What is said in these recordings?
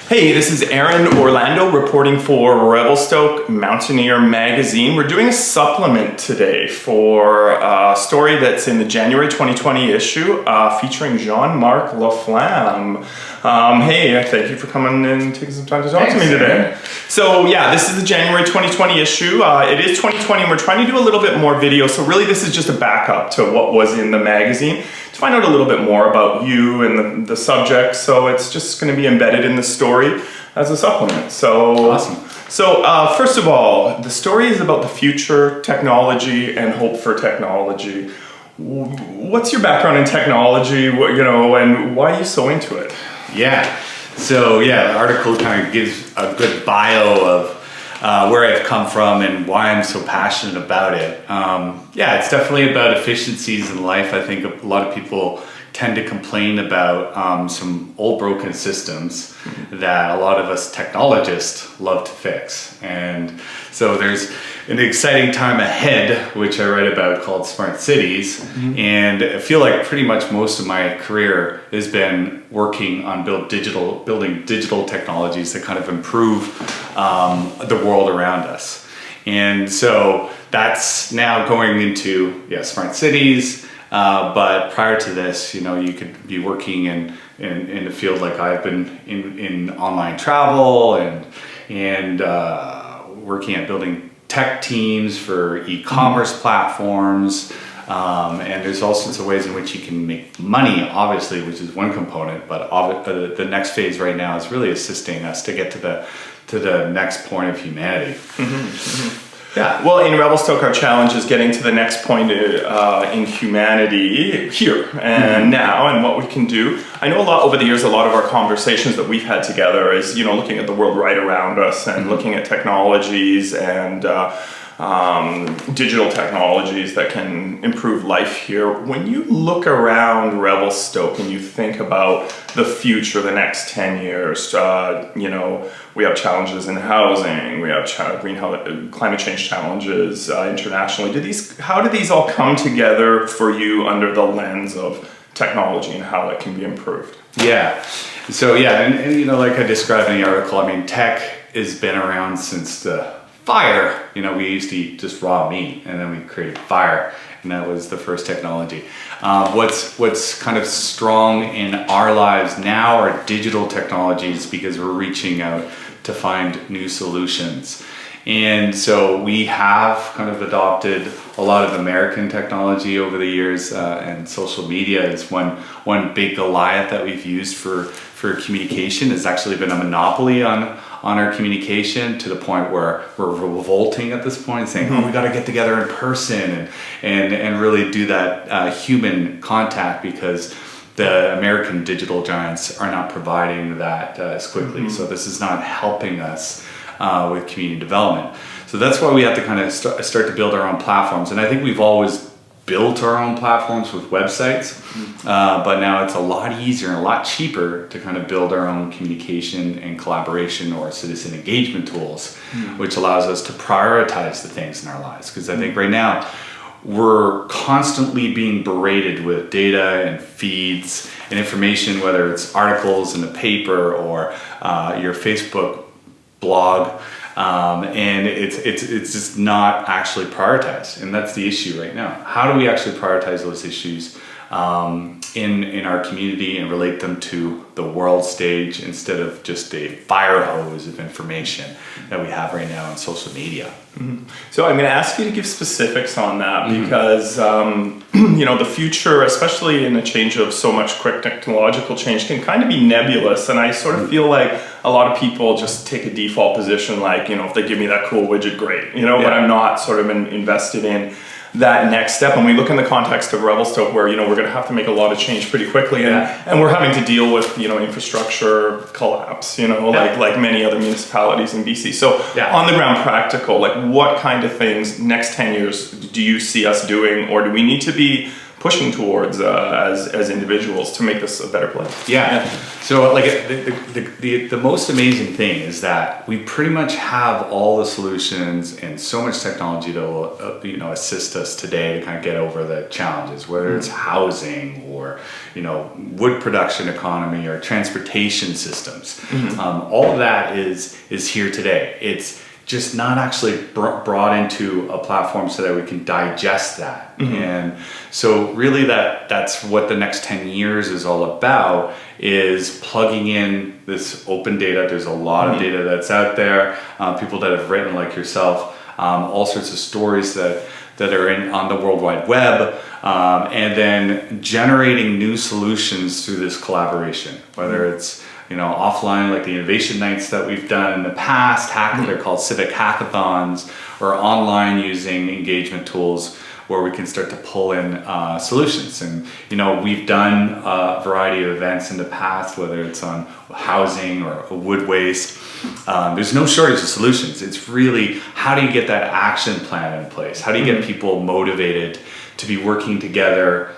Hey, this is Aaron Orlando reporting for Revelstoke Mountaineer Magazine. We're doing a supplement today for a story that's in the January 2020 issue featuring Jean-Marc La Flamme. Hey, thank you for coming and taking some time to talk to me today. So yeah, this is the January 2020 issue. It is 2020 and we're trying to do a little bit more video. So really this is just a backup to what was in the magazine to find out a little bit more about you and the subject. So it's just going to be embedded in the story as a supplement. So awesome. So first of all, the story is about the future, technology, and hope for technology. What's your background in technology, and why are you so into it? Yeah, so yeah, the article kind of gives a good bio of where I've come from and why I'm so passionate about it. Yeah, it's definitely about efficiencies in life. I think a lot of people tend to complain about some old broken systems that a lot of us technologists love to fix. And so there's an exciting time ahead, which I write about, called Smart Cities. And I feel like pretty much most of my career has been working on building digital technologies that kind of improve the world around us. And so that's now going into smart cities. But prior to this, you could be working in a field like I've been in online travel and working at building tech teams for e-commerce platforms. And there's all sorts of ways in which you can make money, obviously, which is one component. But the next phase right now is really assisting us to get to the next point of humanity. Yeah, well, in Revelstoke, our challenge is getting to the next point in humanity here and now, and what we can do. I know over the years, a lot of our conversations that we've had together is, looking at the world right around us and looking at technologies and digital technologies that can improve life here. When you look around Revelstoke and you think about the future, the next 10 years, we have challenges in housing, we have climate change challenges internationally. How do these all come together for you under the lens of technology and how it can be improved? Yeah, so and like I described in the article, I mean, tech has been around since the fire. We used to eat just raw meat, and then we created fire, and that was the first technology. What's kind of strong in our lives now are digital technologies, because we're reaching out to find new solutions. And so we have kind of adopted a lot of American technology over the years, and social media is one big Goliath that we've used for communication. It's actually been a monopoly on our communication, to the point where we're revolting at this point, saying, we got to get together in person and really do that human contact, because the American digital giants are not providing that as quickly. So this is not helping us with community development. So that's why we have to kind of start to build our own platforms. And I think we've always built our own platforms with websites, but now it's a lot easier and a lot cheaper to kind of build our own communication and collaboration or citizen engagement tools, which allows us to prioritize the things in our lives. Because I think right now, we're constantly being berated with data and feeds and information, whether it's articles in the paper or your Facebook blog, and it's just not actually prioritized, and that's the issue right now. How do we actually prioritize those issues in our community and relate them to the world stage, instead of just a fire hose of information that we have right now on social media? So I'm going to ask you to give specifics on that, because the future, especially in a change of so much quick technological change, can kind of be nebulous, and I sort of feel like a lot of people just take a default position, like, if they give me that cool widget, great, but I'm not sort of invested in that next step. And we look in the context of Revelstoke, where we're going to have to make a lot of change pretty quickly, and we're having to deal with infrastructure collapse, like many other municipalities in BC. So on the ground, practical, like what kind of things next 10 years do you see us doing, or do we need to be pushing towards as individuals to make this a better place? So like the most amazing thing is that we pretty much have all the solutions and so much technology that will assist us today to kind of get over the challenges, whether it's housing or or, you know, wood production economy or transportation systems. All of that is here today. It's just not actually brought into a platform so that we can digest that. And so really that's what the next 10 years is all about, is plugging in this open data. There's a lot of data that's out there, people that have written like yourself, all sorts of stories that are on the World Wide Web, and then generating new solutions through this collaboration, whether it's, you know, offline like the innovation nights that we've done in the past, they're called civic hackathons, or online using engagement tools where we can start to pull in solutions. And, you know, we've done a variety of events in the past, whether it's on housing or wood waste. There's no shortage of solutions. It's really, how do you get that action plan in place? How do you get people motivated to be working together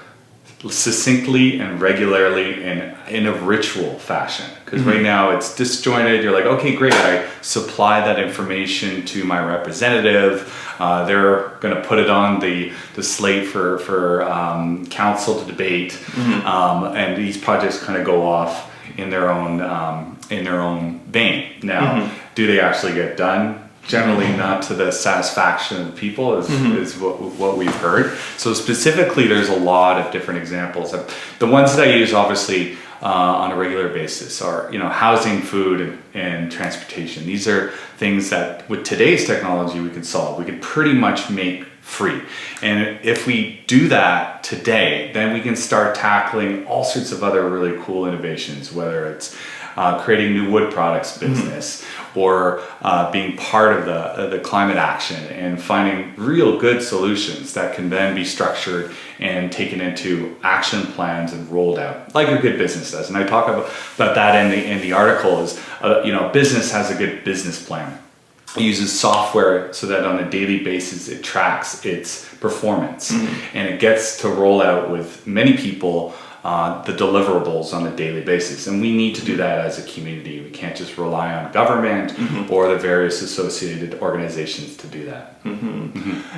succinctly and regularly and in a ritual fashion? Because right now it's disjointed. You're like, okay, great, I supply that information to my representative. They're going to put it on the slate for council to debate, and these projects kind of go off in their own vein. Now, do they actually get done? Generally not to the satisfaction of people is what we've heard. So specifically, there's a lot of different examples. The ones that I use, obviously, on a regular basis are, you know, housing, food, and transportation. These are things that with today's technology we could solve. We could pretty much make free. And if we do that today, then we can start tackling all sorts of other really cool innovations, whether it's creating new wood products business, or being part of the climate action and finding real good solutions that can then be structured and taken into action plans and rolled out, like a good business does. And I talk about that in the article. Is you know, business has a good business plan. It uses software so that on a daily basis it tracks its performance, and it gets to roll out with many people the deliverables on a daily basis. And we need to do that as a community. We can't just rely on government or the various associated organizations to do that.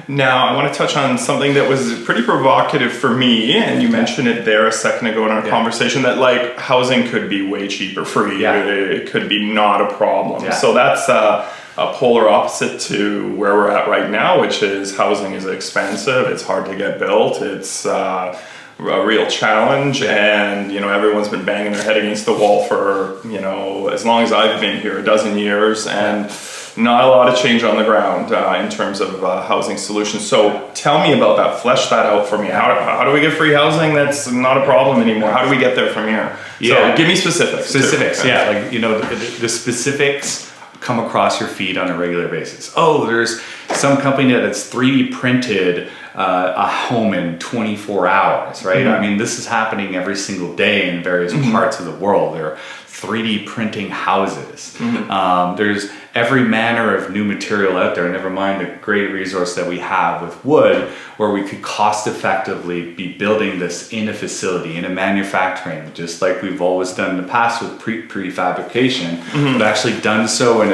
Now, I want to touch on something that was pretty provocative for me, and you mentioned it there a second ago in our conversation, that like housing could be way cheaper free. It could be not a problem. So that's a polar opposite to where we're at right now, which is housing is expensive, it's hard to get built, it's a real challenge, and you know, everyone's been banging their head against the wall for, you know, as long as I've been here, a dozen years, and not a lot of change on the ground in terms of housing solutions. So tell me about that, flesh that out for me. How do we get free housing that's not a problem anymore? How do we get there from here? So give me specifics. Like, you know, the specifics come across your feed on a regular basis. Oh, there's some company that's 3D printed a home in 24 hours, right? I mean, this is happening every single day in various parts of the world. They're 3D printing houses. There's every manner of new material out there, never mind the great resource that we have with wood, where we could cost effectively be building this in a facility, in a manufacturing, just like we've always done in the past with prefabrication, but actually done so in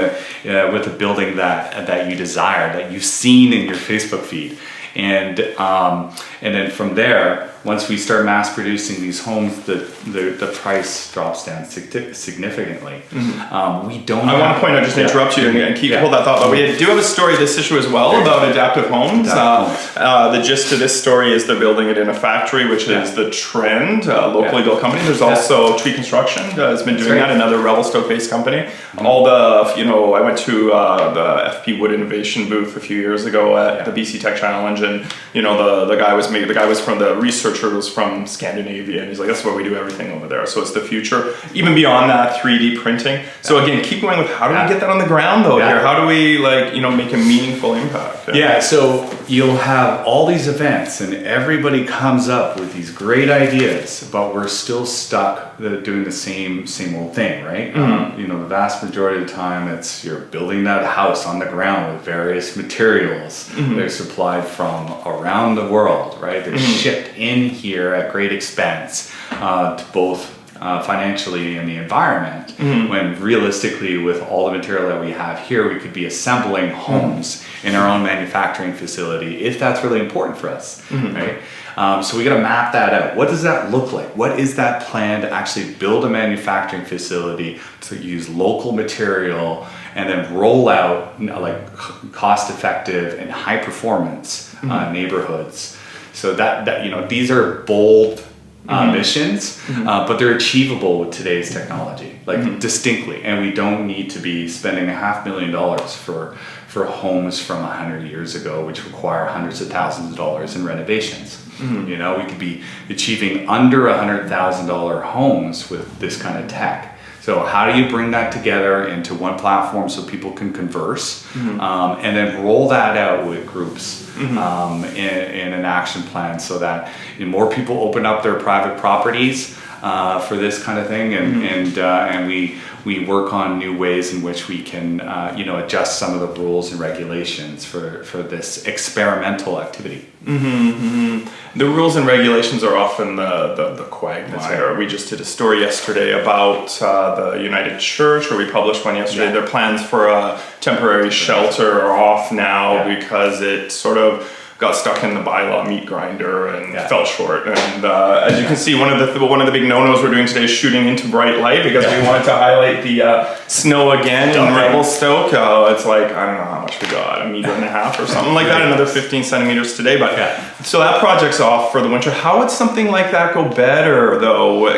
with a building that you desire, that you've seen in your Facebook feed. And then from there, once we start mass producing these homes, the price drops down significantly. We don't. I want to point out, just to interrupt you and hold that thought. But we do have a story this issue as well about adaptive homes. The gist of this story is they're building it in a factory, which is the trend. Locally built company. There's also Tree Construction has been doing that. Another Revelstoke-based company. All the I went to the FP Wood Innovation booth a few years ago at the BC Tech Challenge, and the guy was from the researcher was from Scandinavia, and he's like, that's where we do everything over there. So it's the future. Even beyond that, 3D printing. So again, keep going with how do we get that on the ground though here? How do we make a meaningful impact? So you'll have all these events and everybody comes up with these great ideas, but we're still stuck doing the same old thing, right? The vast majority of the time you're building that house on the ground with various materials. They're supplied from around the world, right? They're shipped in here at great expense to both financially and the environment, when realistically with all the material that we have here, we could be assembling homes in our own manufacturing facility if that's really important for us, right? So we got to map that out. What does that look like? What is that plan to actually build a manufacturing facility to use local material and then roll out like cost-effective and high-performance neighborhoods? So that these are bold missions, but they're achievable with today's technology, like distinctly. And we don't need to be spending $500,000 for homes from 100 years ago, which require hundreds of thousands of dollars in renovations. You know, we could be achieving under $100,000 homes with this kind of tech. So how do you bring that together into one platform so people can converse, and then roll that out with groups in an action plan so that more people open up their private properties for this kind of thing, and we work on new ways in which we can adjust some of the rules and regulations for this experimental activity. The rules and regulations are often the quagmire. Right. We just did a story yesterday about the United Church, or we published one yesterday. Their plans for a temporary shelter are off now because it sort of got stuck in the bylaw meat grinder and fell short. And as you can see, one of the big no-nos we're doing today is shooting into bright light, because we wanted to highlight the snow again in Revelstoke. It's like, I don't know how much we got, 1.5 meters or something like that, another 15 centimeters today. But so that project's off for the winter. How would something like that go better, though?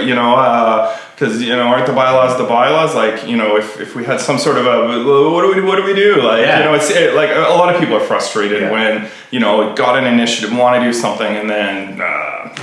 Because aren't the bylaws? Like, if we had some sort of what do we do? Like, it's like a lot of people are frustrated when got an initiative, want to do something, and then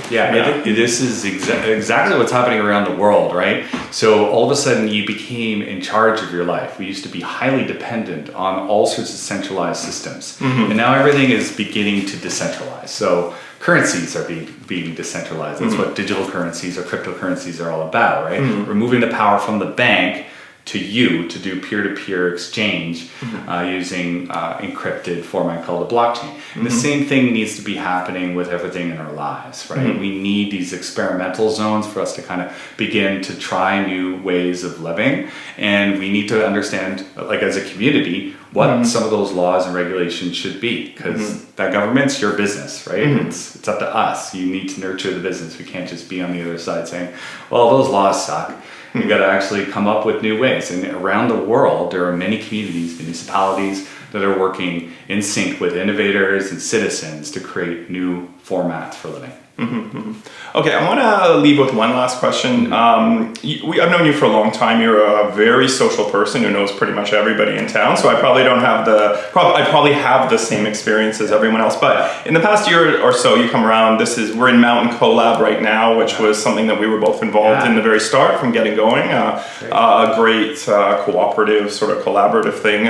this is exactly what's happening around the world, right? So all of a sudden you became in charge of your life. We used to be highly dependent on all sorts of centralized systems, and now everything is beginning to decentralize. So currencies are being decentralized. That's what digital currencies or cryptocurrencies are all about, right? Removing the power from the bank to you to do peer-to-peer exchange using encrypted format called a blockchain. And the same thing needs to be happening with everything in our lives, right? We need these experimental zones for us to kind of begin to try new ways of living. And we need to understand, like as a community, what some of those laws and regulations should be, because that government's your business, right? It's up to us. You need to nurture the business. We can't just be on the other side saying, well, those laws suck. You've got to actually come up with new ways. And around the world, there are many communities, municipalities that are working in sync with innovators and citizens to create new formats for living. Okay, I want to leave with one last question. I've known you for a long time. You're a very social person who knows pretty much everybody in town. So I probably don't have I probably have the same experience as everyone else. But in the past year or so, you come around. We're in Mountain Collab right now, which was something that we were both involved in the very start from getting going. A great cooperative, sort of collaborative thing.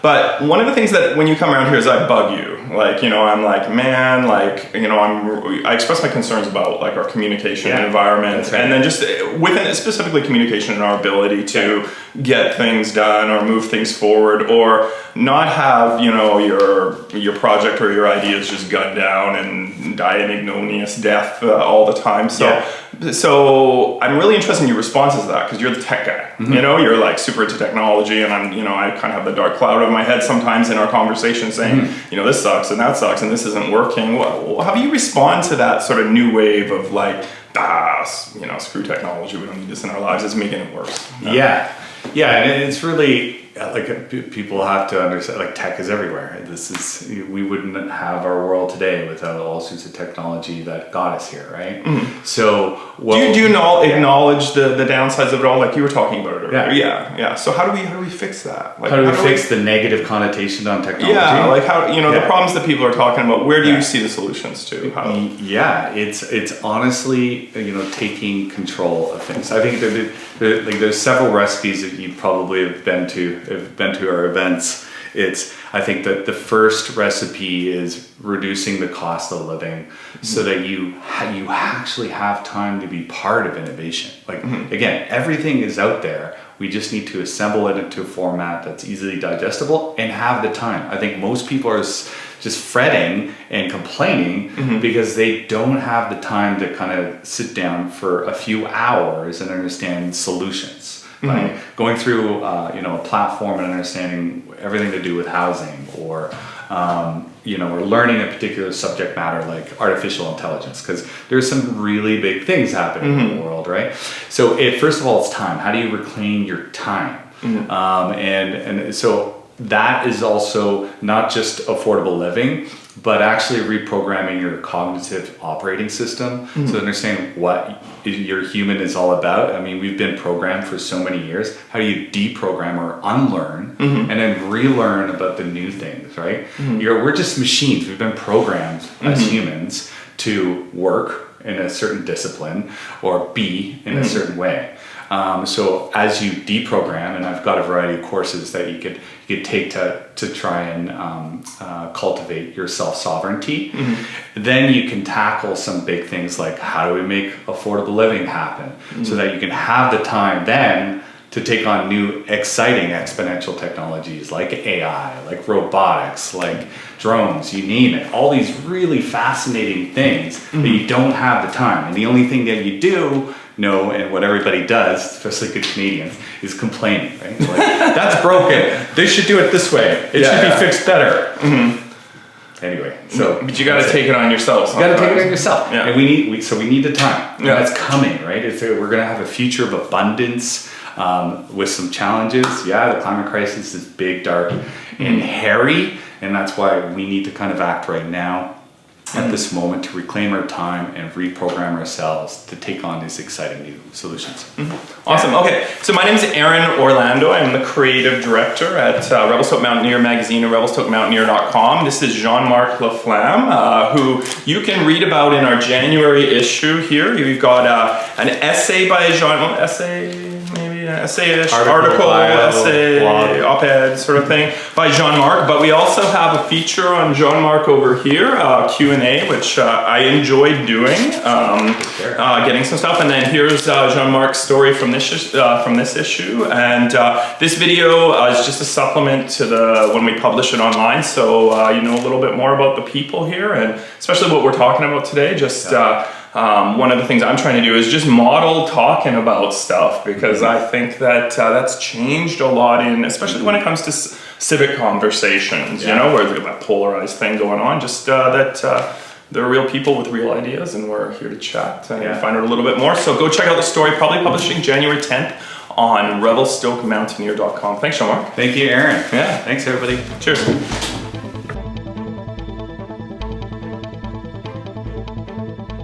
But one of the things that when you come around here is I bug you. Like, I'm like, man, like, I express my concerns about like our communication environment, and then just within specifically communication and our ability to get things done or move things forward, or not have, your project or your ideas just gunned down and die an ignominious death all the time. So I'm really interested in your responses to that, because you're the tech guy. You're like super into technology, and I'm, I kind of have the dark cloud over my head sometimes in our conversation saying, this sucks and that sucks and this isn't working. How do you respond to that sort of new wave of like, screw technology, we don't need this in our lives, it's making it worse? Yeah, and it's really like people have to understand, like tech is everywhere. We wouldn't have our world today without all sorts of technology that got us here, right? So do you acknowledge the downsides of it all, like you were talking about it earlier? Yeah. So how do we fix that? Like, how do we fix the negative connotation on technology? Yeah, like how the problems that people are talking about. Where do you see the solutions to? It's honestly taking control of things. I think there's several recipes that you probably have been to our events. I think that the first recipe is reducing the cost of living so that you actually have time to be part of innovation. Like again, everything is out there. We just need to assemble it into a format that's easily digestible and have the time. I think most people are just fretting and complaining because they don't have the time to kind of sit down for a few hours and understand solutions. Like going through a platform and understanding everything to do with housing or we're learning a particular subject matter like artificial intelligence, because there's some really big things happening in the world, right? So first of all, it's time. How do you reclaim your time? And so that is also not just affordable living, but actually reprogramming your cognitive operating system. So understanding what your human is all about. I mean, we've been programmed for so many years. How do you deprogram or unlearn and then relearn about the new things, right? We're just machines. We've been programmed as humans to work in a certain discipline or be in a certain way. So as you deprogram, and I've got a variety of courses that you could take to try and cultivate your self-sovereignty, then you can tackle some big things like how do we make affordable living happen so that you can have the time then to take on new exciting exponential technologies like AI, like robotics, like drones, you name it. All these really fascinating things that you don't have the time. And the only thing that you do know, and what everybody does, especially good Canadians, is complaining, right? Like, that's broken. They should do it this way. It should be fixed better. Anyway, so but you got to take it on yourself. You got to take it on yourself, and we need the time. Yeah. That's coming, right? We're going to have a future of abundance with some challenges. Yeah, the climate crisis is big, dark, and hairy, and that's why we need to kind of act right now at this moment to reclaim our time and reprogram ourselves to take on these exciting new solutions. Awesome. Okay, so my name is Aaron Orlando. I'm the creative director at Revelstoke Mountaineer Magazine and RevelstokeMountaineer.com. This is Jean-Marc La Flamme, who you can read about in our January issue here. We've got an essay by essay-ish, article, essay, blog, op-ed sort of thing by Jean-Marc, but we also have a feature on Jean-Marc over here, Q&A, which I enjoyed doing, getting some stuff, and then here's Jean-Marc's story from this issue, and this video is just a supplement to when we publish it online, so you know a little bit more about the people here, and especially what we're talking about today, just one of the things I'm trying to do is just model talking about stuff, because I think that that's changed a lot especially when it comes to civic conversations, you know, where there's that polarized thing going on, just that they're real people with real ideas, and we're here to chat and find out a little bit more. So go check out the story, probably publishing January 10th on RevelstokeMountaineer.com. Thanks, Jean-Marc. Thank you, Aaron. Yeah. Thanks, everybody. Cheers.